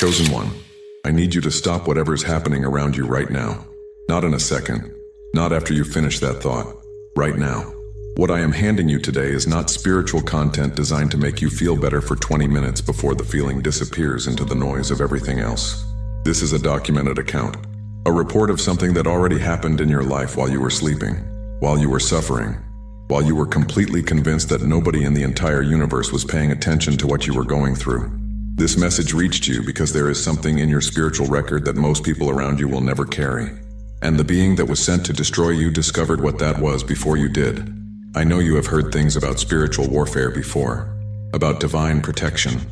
Chosen One, I need you to stop whatever's happening around you right now. Not in a second. Not after you finish that thought. Right now. What I am handing you today is not spiritual content designed to make you feel better for 20 minutes before the feeling disappears into the noise of everything else. This is a documented account. A report of something that already happened in your life while you were sleeping, while you were suffering, while you were completely convinced that nobody in the entire universe was paying attention to what you were going through. This message reached you because there is something in your spiritual record that most people around you will never carry. And the being that was sent to destroy you discovered what that was before you did. I know you have heard things about spiritual warfare before, about divine protection,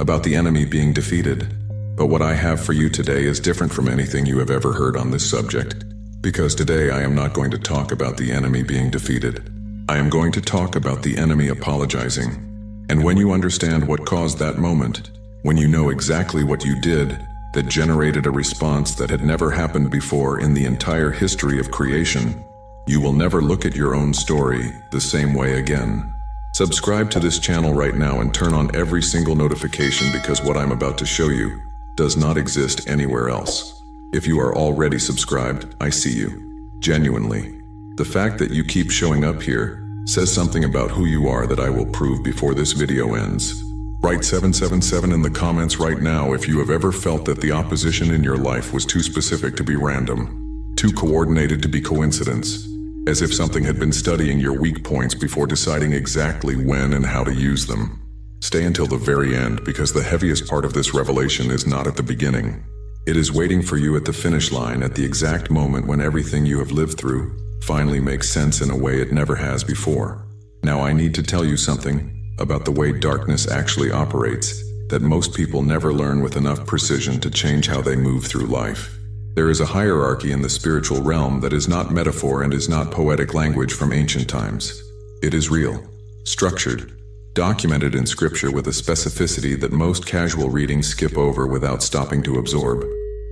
about the enemy being defeated. But what I have for you today is different from anything you have ever heard on this subject. Because today I am not going to talk about the enemy being defeated. I am going to talk about the enemy apologizing. And when you understand what caused that moment, when you know exactly what you did that generated a response that had never happened before in the entire history of creation, you will never look at your own story the same way again. Subscribe to this channel right now and turn on every single notification because what I'm about to show you does not exist anywhere else. If you are already subscribed, I see you. Genuinely. The fact that you keep showing up here says something about who you are that I will prove before this video ends. Write 777 in the comments right now if you have ever felt that the opposition in your life was too specific to be random, too coordinated to be coincidence, as if something had been studying your weak points before deciding exactly when and how to use them. Stay until the very end because the heaviest part of this revelation is not at the beginning. It is waiting for you at the finish line at the exact moment when everything you have lived through finally makes sense in a way it never has before. Now I need to tell you something about the way darkness actually operates that most people never learn with enough precision to change how they move through life. There is a hierarchy in the spiritual realm that is not metaphor and is not poetic language from ancient times. It is real, structured, documented in scripture with a specificity that most casual readings skip over without stopping to absorb.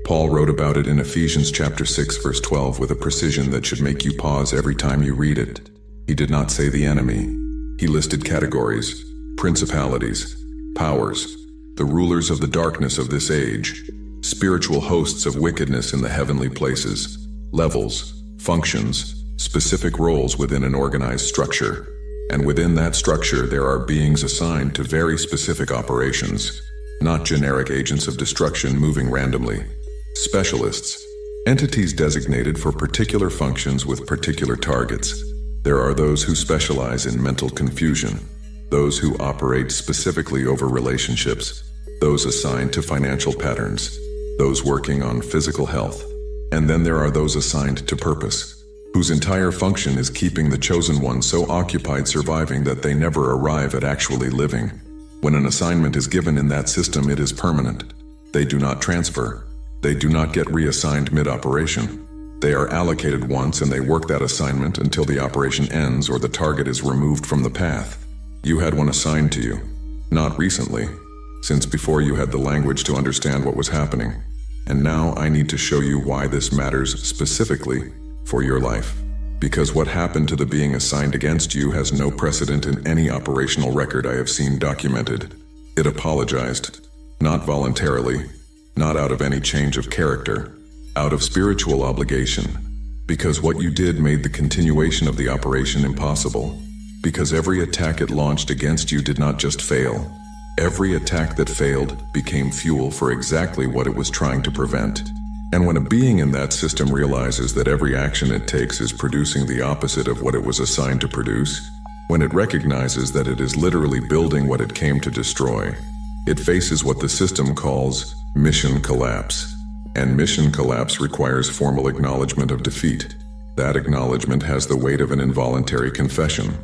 Paul wrote about it in Ephesians chapter 6 verse 12 with a precision that should make you pause every time you read it. He did not say the enemy. He listed categories, principalities, powers, the rulers of the darkness of this age, spiritual hosts of wickedness in the heavenly places, levels, functions, specific roles within an organized structure. And within that structure there are beings assigned to very specific operations, not generic agents of destruction moving randomly. Specialists, entities designated for particular functions with particular targets. There are those who specialize in mental confusion, those who operate specifically over relationships, those assigned to financial patterns, those working on physical health, and then there are those assigned to purpose, whose entire function is keeping the chosen one so occupied surviving that they never arrive at actually living. When an assignment is given in that system, it is permanent. They do not transfer. They do not get reassigned mid-operation. They are allocated once and they work that assignment until the operation ends or the target is removed from the path. You had one assigned to you. Not recently, since before you had the language to understand what was happening. And now I need to show you why this matters specifically for your life. Because what happened to the being assigned against you has no precedent in any operational record I have seen documented. It apologized, not voluntarily, not out of any change of character, out of spiritual obligation. Because what you did made the continuation of the operation impossible. Because every attack it launched against you did not just fail. Every attack that failed became fuel for exactly what it was trying to prevent. And when a being in that system realizes that every action it takes is producing the opposite of what it was assigned to produce, when it recognizes that it is literally building what it came to destroy, it faces what the system calls mission collapse. And mission collapse requires formal acknowledgement of defeat. That acknowledgement has the weight of an involuntary confession.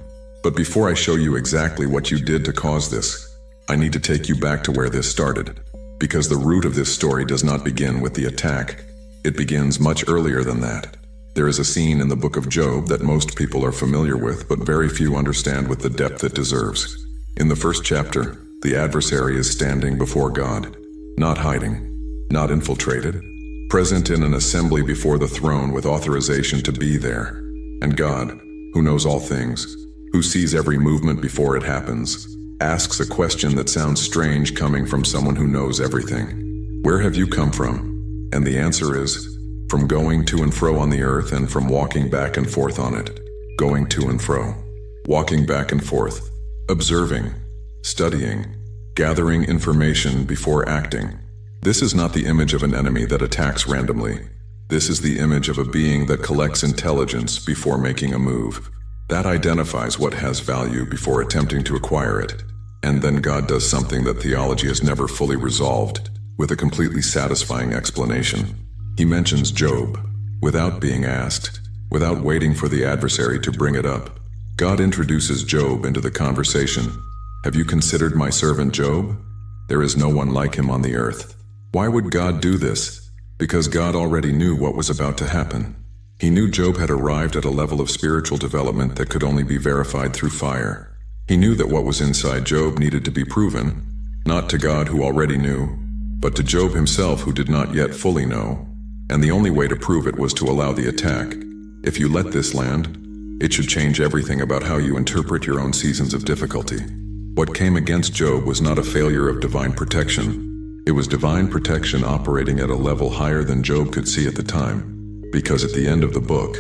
But before I show you exactly what you did to cause this, I need to take you back to where this started. Because the root of this story does not begin with the attack. It begins much earlier than that. There is a scene in the book of Job that most people are familiar with, but very few understand with the depth it deserves. In the first chapter, the adversary is standing before God, not hiding, not infiltrated, present in an assembly before the throne with authorization to be there. And God, who knows all things, who sees every movement before it happens, asks a question that sounds strange coming from someone who knows everything. Where have you come from? And the answer is, from going to and fro on the earth and from walking back and forth on it. Going to and fro. Walking back and forth. Observing. Studying. Gathering information before acting. This is not the image of an enemy that attacks randomly. This is the image of a being that collects intelligence before making a move. That identifies what has value before attempting to acquire it. And then God does something that theology has never fully resolved, with a completely satisfying explanation. He mentions Job, without being asked, without waiting for the adversary to bring it up. God introduces Job into the conversation. Have you considered my servant Job? There is no one like him on the earth. Why would God do this? Because God already knew what was about to happen. He knew Job had arrived at a level of spiritual development that could only be verified through fire. He knew that what was inside Job needed to be proven, not to God who already knew, but to Job himself who did not yet fully know. And the only way to prove it was to allow the attack. If you let this land, it should change everything about how you interpret your own seasons of difficulty. What came against Job was not a failure of divine protection. It was divine protection operating at a level higher than Job could see at the time. Because at the end of the book,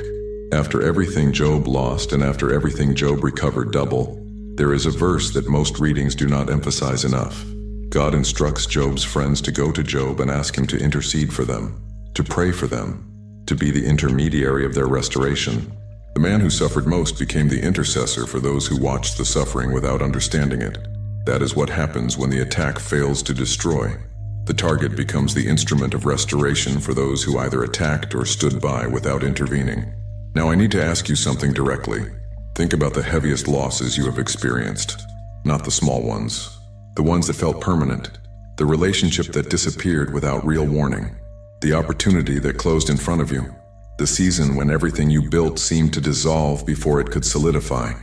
after everything Job lost and after everything Job recovered double, there is a verse that most readings do not emphasize enough. God instructs Job's friends to go to Job and ask him to intercede for them, to pray for them, to be the intermediary of their restoration. The man who suffered most became the intercessor for those who watched the suffering without understanding it. That is what happens when the attack fails to destroy. The target becomes the instrument of restoration for those who either attacked or stood by without intervening. Now I need to ask you something directly. Think about the heaviest losses you have experienced, not the small ones. The ones that felt permanent, the relationship that disappeared without real warning, the opportunity that closed in front of you, the season when everything you built seemed to dissolve before it could solidify.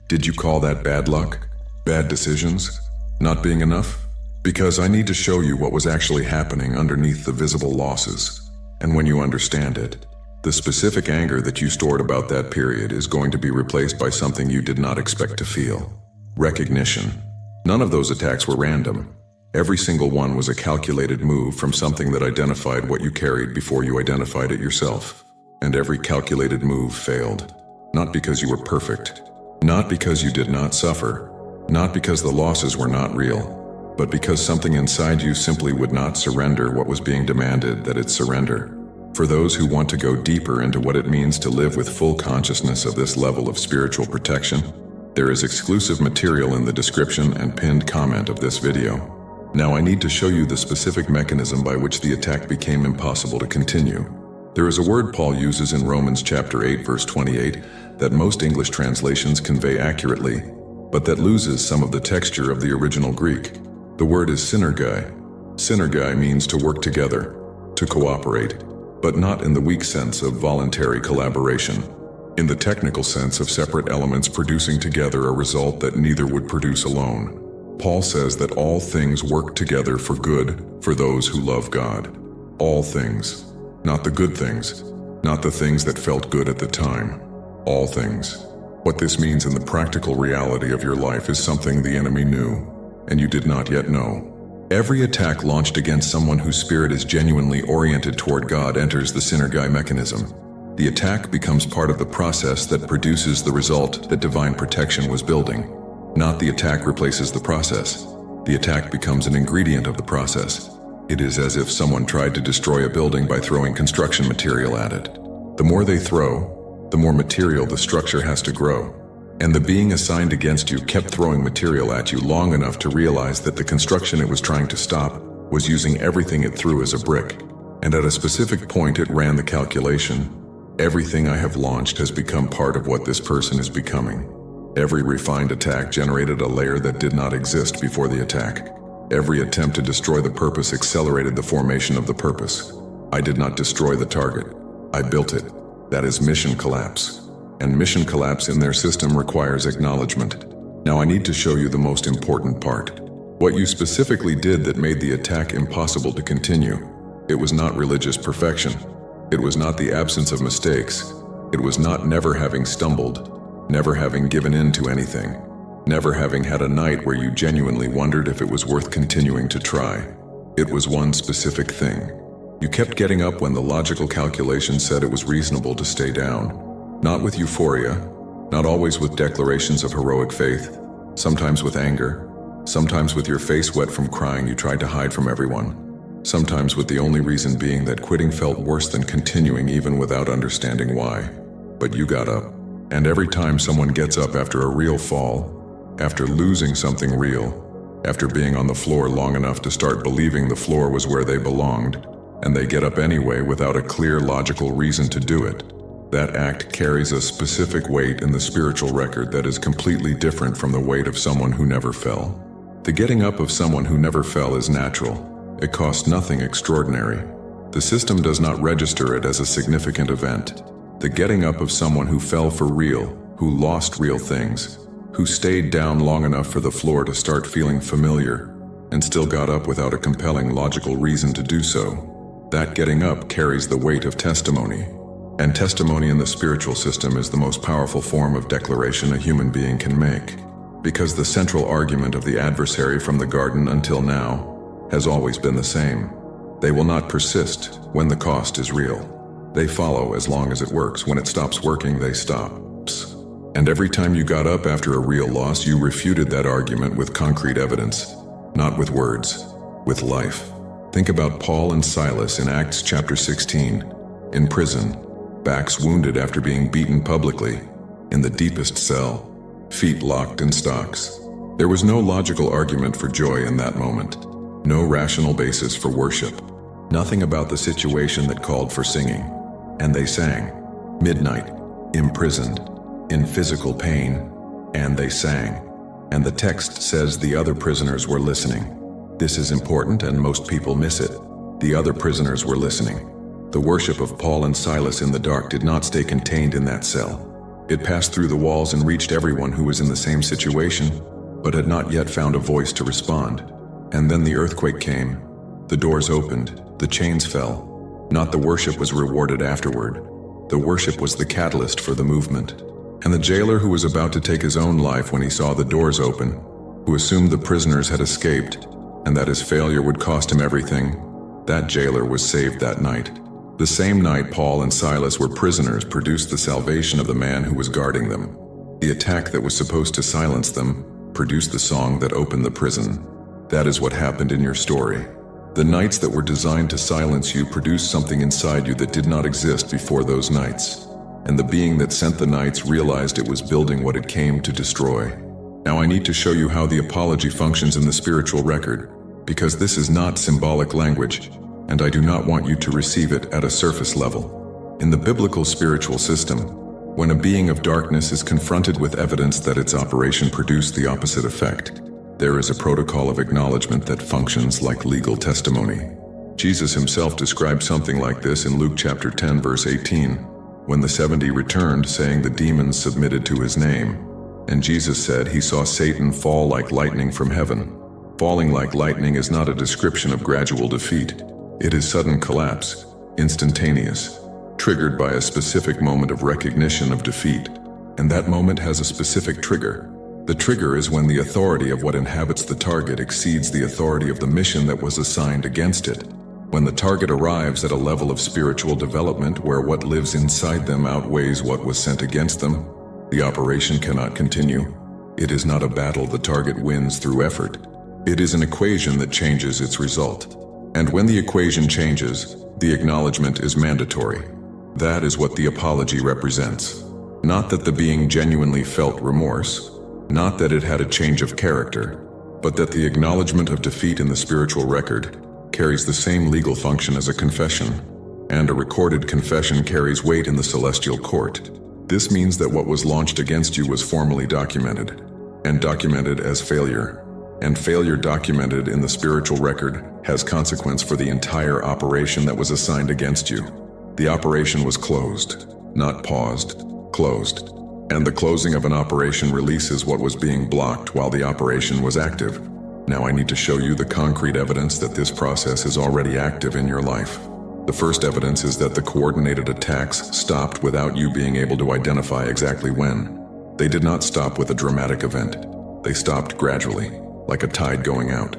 Did you call that bad luck? Bad decisions? Not being enough? Because I need to show you what was actually happening underneath the visible losses. And when you understand it, the specific anger that you stored about that period is going to be replaced by something you did not expect to feel. Recognition. None of those attacks were random. Every single one was a calculated move from something that identified what you carried before you identified it yourself. And every calculated move failed. Not because you were perfect. Not because you did not suffer. Not because the losses were not real. But because something inside you simply would not surrender what was being demanded that it surrender. For those who want to go deeper into what it means to live with full consciousness of this level of spiritual protection, there is exclusive material in the description and pinned comment of this video. Now I need to show you the specific mechanism by which the attack became impossible to continue. There is a word Paul uses in Romans chapter 8 verse 28 that most English translations convey accurately, but that loses some of the texture of the original Greek. The word is synergai. Synergai means to work together, to cooperate, but not in the weak sense of voluntary collaboration. In the technical sense of separate elements producing together a result that neither would produce alone. Paul says that all things work together for good for those who love God. All things. Not the good things. Not the things that felt good at the time. All things. What this means in the practical reality of your life is something the enemy knew, and you did not yet know. Every attack launched against someone whose spirit is genuinely oriented toward God enters the synergai mechanism. The attack becomes part of the process that produces the result that divine protection was building. Not the attack replaces the process. The attack becomes an ingredient of the process. It is as if someone tried to destroy a building by throwing construction material at it. The more they throw, the more material the structure has to grow. And the being assigned against you kept throwing material at you long enough to realize that the construction it was trying to stop was using everything it threw as a brick. And at a specific point it ran the calculation. Everything I have launched has become part of what this person is becoming. Every refined attack generated a layer that did not exist before the attack. Every attempt to destroy the purpose accelerated the formation of the purpose. I did not destroy the target. I built it. That is mission collapse. And mission collapse in their system requires acknowledgement. Now I need to show you the most important part. What you specifically did that made the attack impossible to continue. It was not religious perfection. It was not the absence of mistakes. It was not never having stumbled, never having given in to anything, never having had a night where you genuinely wondered if it was worth continuing to try. It was one specific thing. You kept getting up when the logical calculation said it was reasonable to stay down. Not with euphoria, not always with declarations of heroic faith, sometimes with anger, sometimes with your face wet from crying you tried to hide from everyone, sometimes with the only reason being that quitting felt worse than continuing even without understanding why. But you got up. And every time someone gets up after a real fall, after losing something real, after being on the floor long enough to start believing the floor was where they belonged, and they get up anyway without a clear logical reason to do it, that act carries a specific weight in the spiritual record that is completely different from the weight of someone who never fell. The getting up of someone who never fell is natural. It costs nothing extraordinary. The system does not register it as a significant event. The getting up of someone who fell for real, who lost real things, who stayed down long enough for the floor to start feeling familiar, and still got up without a compelling logical reason to do so. That getting up carries the weight of testimony. And testimony in the spiritual system is the most powerful form of declaration a human being can make. Because the central argument of the adversary from the garden until now has always been the same. They will not persist when the cost is real. They follow as long as it works. When it stops working, they stop. And every time you got up after a real loss, you refuted that argument with concrete evidence, not with words, with life. Think about Paul and Silas in Acts chapter 16, in prison, backs wounded after being beaten publicly, in the deepest cell, feet locked in stocks. There was no logical argument for joy in that moment, no rational basis for worship, nothing about the situation that called for singing. And they sang, midnight, imprisoned, in physical pain, and they sang. And the text says the other prisoners were listening. This is important and most people miss it. The other prisoners were listening. The worship of Paul and Silas in the dark did not stay contained in that cell. It passed through the walls and reached everyone who was in the same situation, but had not yet found a voice to respond. And then the earthquake came. The doors opened, the chains fell. Not the worship was rewarded afterward. The worship was the catalyst for the movement. And the jailer who was about to take his own life when he saw the doors open, who assumed the prisoners had escaped, and that his failure would cost him everything, that jailer was saved that night. The same night Paul and Silas were prisoners produced the salvation of the man who was guarding them. The attack that was supposed to silence them produced the song that opened the prison. That is what happened in your story. The nights that were designed to silence you produced something inside you that did not exist before those nights. And the being that sent the nights realized it was building what it came to destroy. Now I need to show you how the apology functions in the spiritual record, because this is not symbolic language, and I do not want you to receive it at a surface level. In the biblical spiritual system, when a being of darkness is confronted with evidence that its operation produced the opposite effect, there is a protocol of acknowledgement that functions like legal testimony. Jesus himself described something like this in Luke chapter 10 verse 18. When the 70 returned, saying the demons submitted to his name. And Jesus said he saw Satan fall like lightning from heaven. Falling like lightning is not a description of gradual defeat. It is sudden collapse, instantaneous, triggered by a specific moment of recognition of defeat. And that moment has a specific trigger. The trigger is when the authority of what inhabits the target exceeds the authority of the mission that was assigned against it. When the target arrives at a level of spiritual development where what lives inside them outweighs what was sent against them, the operation cannot continue. It is not a battle the target wins through effort. It is an equation that changes its result. And when the equation changes, the acknowledgement is mandatory. That is what the apology represents. Not that the being genuinely felt remorse, not that it had a change of character, but that the acknowledgement of defeat in the spiritual record carries the same legal function as a confession, and a recorded confession carries weight in the celestial court. This means that what was launched against you was formally documented, and documented as failure, and failure documented in the spiritual record has consequence for the entire operation that was assigned against you. The operation was closed, not paused, closed. And the closing of an operation releases what was being blocked while the operation was active. Now I need to show you the concrete evidence that this process is already active in your life. The first evidence is that the coordinated attacks stopped without you being able to identify exactly when. They did not stop with a dramatic event. They stopped gradually, like a tide going out.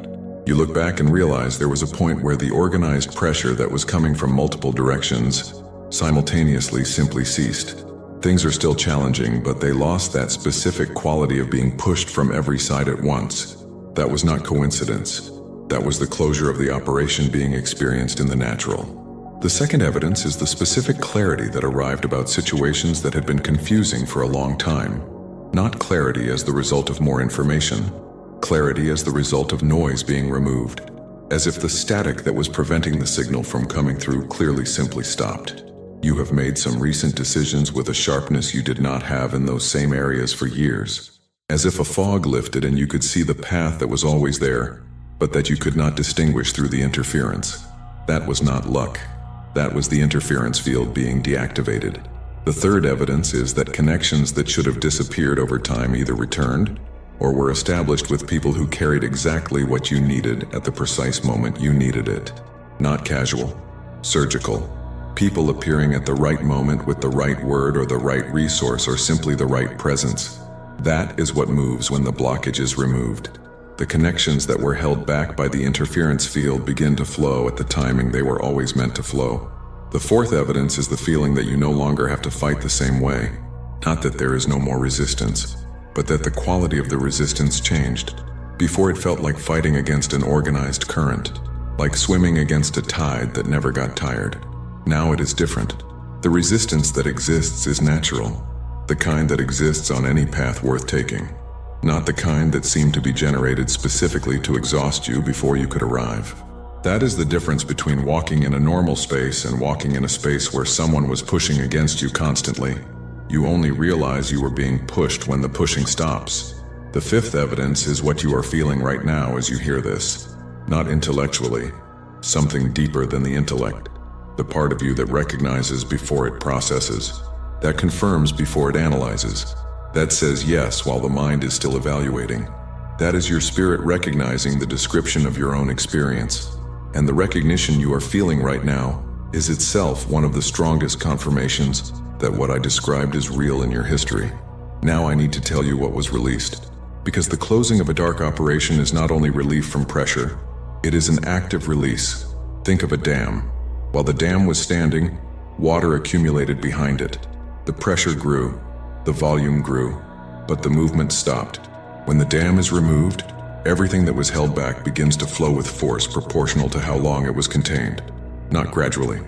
You look back and realize there was a point where the organized pressure that was coming from multiple directions simultaneously simply ceased. Things are still challenging, but they lost that specific quality of being pushed from every side at once. That was not coincidence. That was the closure of the operation being experienced in the natural. The second evidence is the specific clarity that arrived about situations that had been confusing for a long time. Not clarity as the result of more information. Clarity as the result of noise being removed. As if the static that was preventing the signal from coming through clearly simply stopped. You have made some recent decisions with a sharpness you did not have in those same areas for years. As if a fog lifted and you could see the path that was always there, but that you could not distinguish through the interference. That was not luck. That was the interference field being deactivated. The third evidence is that connections that should have disappeared over time either returned or were established with people who carried exactly what you needed at the precise moment you needed it. Not casual, surgical. People appearing at the right moment with the right word or the right resource or simply the right presence. That is what moves when the blockage is removed. The connections that were held back by the interference field begin to flow at the timing they were always meant to flow. The fourth evidence is the feeling that you no longer have to fight the same way. Not that there is no more resistance, but that the quality of the resistance changed. Before it felt like fighting against an organized current, like swimming against a tide that never got tired. Now it is different. The resistance that exists is natural, the kind that exists on any path worth taking, not the kind that seemed to be generated specifically to exhaust you before you could arrive. That is the difference between walking in a normal space and walking in a space where someone was pushing against you constantly. You only realize you were being pushed when the pushing stops. The fifth evidence is what you are feeling right now as you hear this. Not intellectually, something deeper than the intellect. The part of you that recognizes before it processes, that confirms before it analyzes, that says yes while the mind is still evaluating. That is your spirit recognizing the description of your own experience. And the recognition you are feeling right now is itself one of the strongest confirmations that what I described is real in your history. Now I need to tell you what was released. Because the closing of a dark operation is not only relief from pressure, it is an active release. Think of a dam. While the dam was standing, water accumulated behind it. The pressure grew, the volume grew, but the movement stopped. When the dam is removed, everything that was held back begins to flow with force proportional to how long it was contained, not gradually.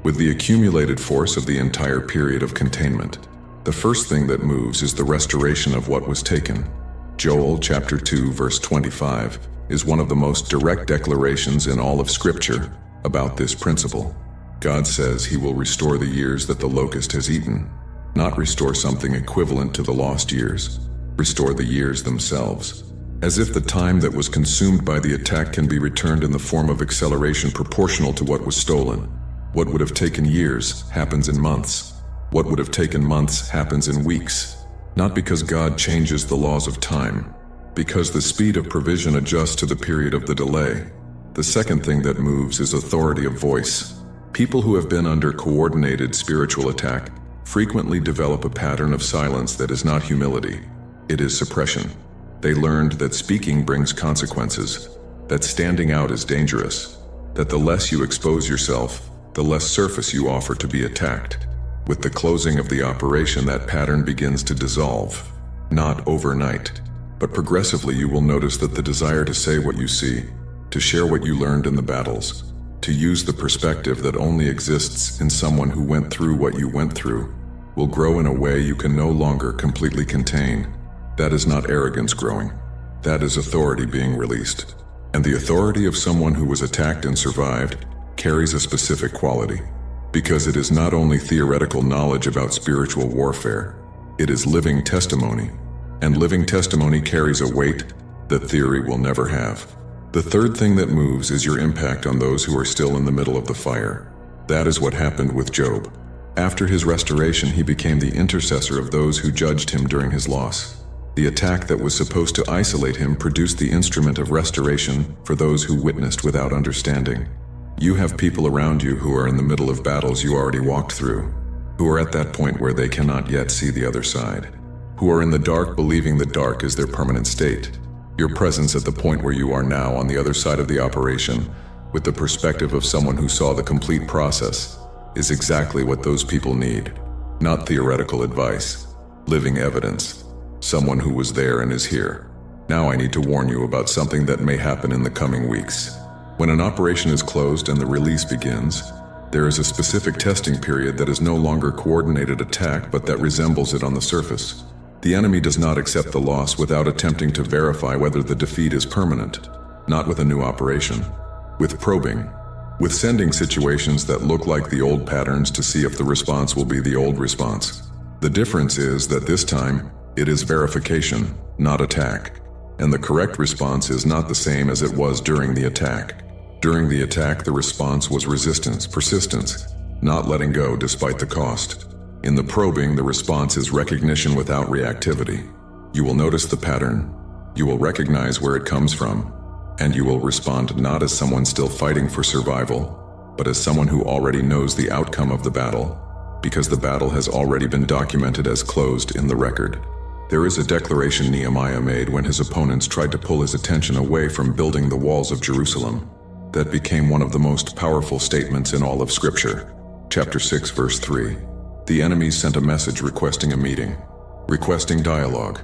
With the accumulated force of the entire period of containment, the first thing that moves is the restoration of what was taken. Joel chapter 2 verse 25 is one of the most direct declarations in all of Scripture about this principle. God says He will restore the years that the locust has eaten, not restore something equivalent to the lost years, restore the years themselves. As if the time that was consumed by the attack can be returned in the form of acceleration proportional to what was stolen. What would have taken years happens in months. What would have taken months happens in weeks. Not because God changes the laws of time, because the speed of provision adjusts to the period of the delay. The second thing that moves is authority of voice. People who have been under coordinated spiritual attack frequently develop a pattern of silence that is not humility. It is suppression. They learned that speaking brings consequences, that standing out is dangerous, that the less you expose yourself, the less surface you offer to be attacked. With the closing of the operation, that pattern begins to dissolve. Not overnight, but progressively you will notice that the desire to say what you see, to share what you learned in the battles, to use the perspective that only exists in someone who went through what you went through, will grow in a way you can no longer completely contain. That is not arrogance growing. That is authority being released. And the authority of someone who was attacked and survived carries a specific quality. Because it is not only theoretical knowledge about spiritual warfare, it is living testimony. And living testimony carries a weight that theory will never have. The third thing that moves is your impact on those who are still in the middle of the fire. That is what happened with Job. After his restoration, he became the intercessor of those who judged him during his loss. The attack that was supposed to isolate him produced the instrument of restoration for those who witnessed without understanding. You have people around you who are in the middle of battles you already walked through, who are at that point where they cannot yet see the other side, who are in the dark believing the dark is their permanent state. Your presence at the point where you are now on the other side of the operation, with the perspective of someone who saw the complete process, is exactly what those people need. Not theoretical advice, living evidence. Someone who was there and is here. Now I need to warn you about something that may happen in the coming weeks. When an operation is closed and the release begins, there is a specific testing period that is no longer coordinated attack but that resembles it on the surface. The enemy does not accept the loss without attempting to verify whether the defeat is permanent, not with a new operation. With probing, with sending situations that look like the old patterns to see if the response will be the old response. The difference is that this time, it is verification, not attack. And the correct response is not the same as it was during the attack. During the attack, the response was resistance, persistence, not letting go despite the cost. In the probing, the response is recognition without reactivity. You will notice the pattern, you will recognize where it comes from, and you will respond not as someone still fighting for survival, but as someone who already knows the outcome of the battle, because the battle has already been documented as closed in the record. There is a declaration Nehemiah made when his opponents tried to pull his attention away from building the walls of Jerusalem. That became one of the most powerful statements in all of Scripture. Chapter 6, verse 3. The enemies sent a message requesting a meeting, requesting dialogue,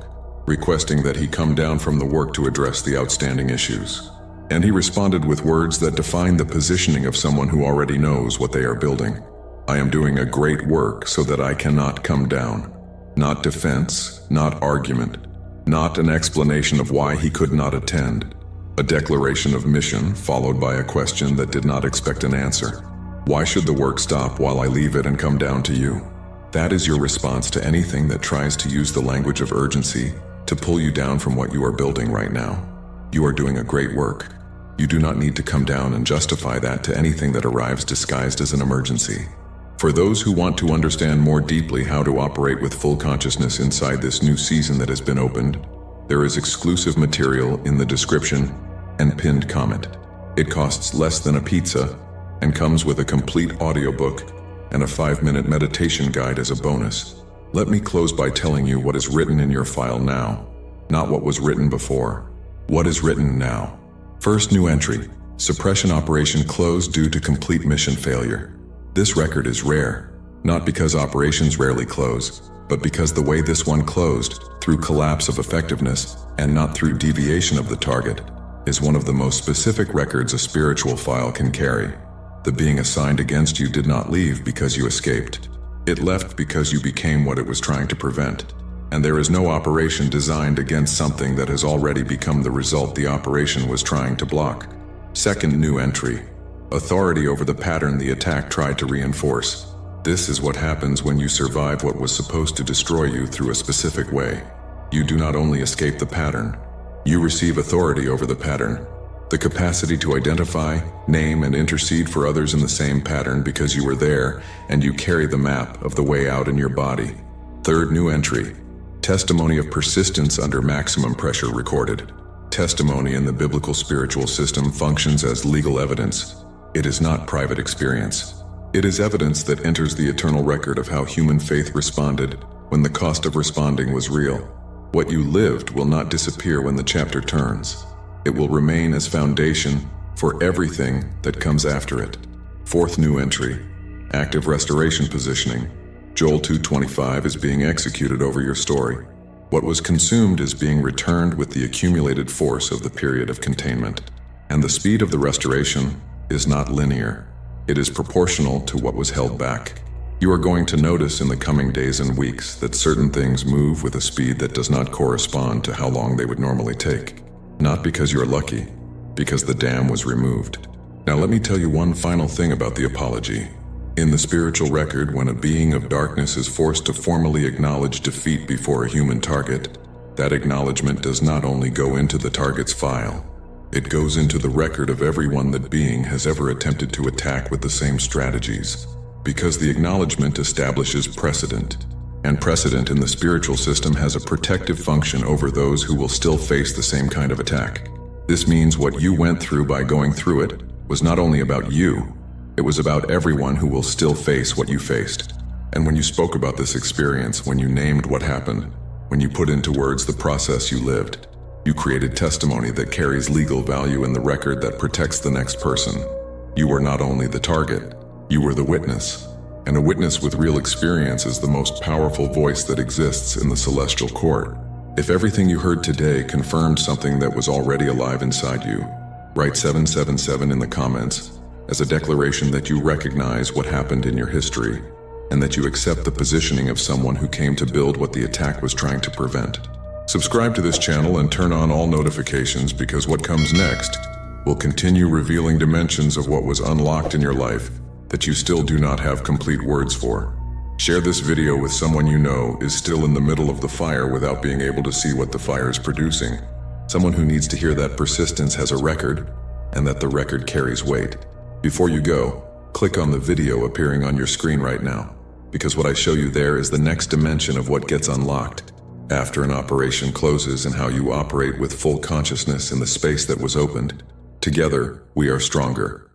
requesting that he come down from the work to address the outstanding issues. And he responded with words that define the positioning of someone who already knows what they are building. I am doing a great work so that I cannot come down. Not defense, not argument, not an explanation of why he could not attend. A declaration of mission followed by a question that did not expect an answer. Why should the work stop while I leave it and come down to you? That is your response to anything that tries to use the language of urgency to pull you down from what you are building right now. You are doing a great work. You do not need to come down and justify that to anything that arrives disguised as an emergency. For those who want to understand more deeply how to operate with full consciousness inside this new season that has been opened, there is exclusive material in the description and pinned comment. It costs less than a pizza and comes with a complete audiobook and a 5-minute meditation guide as a bonus. Let me close by telling you what is written in your file now, not what was written before. What is written now? First new entry, suppression operation closed due to complete mission failure. This record is rare, not because operations rarely close, but because the way this one closed, through collapse of effectiveness and not through deviation of the target, is one of the most specific records a spiritual file can carry. The being assigned against you did not leave because you escaped. It left because you became what it was trying to prevent. And there is no operation designed against something that has already become the result the operation was trying to block. Second new entry, authority over the pattern the attack tried to reinforce. This is what happens when you survive what was supposed to destroy you through a specific way. You do not only escape the pattern, you receive authority over the pattern. The capacity to identify, name, and intercede for others in the same pattern because you were there and you carry the map of the way out in your body. Third new entry, testimony of persistence under maximum pressure recorded. Testimony in the biblical spiritual system functions as legal evidence. It is not private experience. It is evidence that enters the eternal record of how human faith responded when the cost of responding was real. What you lived will not disappear when the chapter turns. It will remain as foundation for everything that comes after it. Fourth new entry, active restoration positioning. Joel 2:25 is being executed over your story. What was consumed is being returned with the accumulated force of the period of containment. And the speed of the restoration is not linear. It is proportional to what was held back. You are going to notice in the coming days and weeks that certain things move with a speed that does not correspond to how long they would normally take. Not because you're lucky, because the dam was removed. Now let me tell you one final thing about the apology. In the spiritual record, when a being of darkness is forced to formally acknowledge defeat before a human target, that acknowledgement does not only go into the target's file, it goes into the record of everyone that being has ever attempted to attack with the same strategies, because the acknowledgement establishes precedent, and precedent in the spiritual system has a protective function over those who will still face the same kind of attack. This means what you went through by going through it was not only about you, it was about everyone who will still face what you faced. And when you spoke about this experience, when you named what happened, when you put into words the process you lived, You created testimony that carries legal value in the record that protects the next person. You were not only the target, you were the witness. And a witness with real experience is the most powerful voice that exists in the celestial court. If everything you heard today confirmed something that was already alive inside you, write 777 in the comments as a declaration that you recognize what happened in your history and that you accept the positioning of someone who came to build what the attack was trying to prevent. Subscribe to this channel and turn on all notifications, because what comes next will continue revealing dimensions of what was unlocked in your life that you still do not have complete words for. Share this video with someone you know is still in the middle of the fire without being able to see what the fire is producing. Someone who needs to hear that persistence has a record and that the record carries weight. Before you go, click on the video appearing on your screen right now, because what I show you there is the next dimension of what gets unlocked after an operation closes, and how you operate with full consciousness in the space that was opened. Together, we are stronger.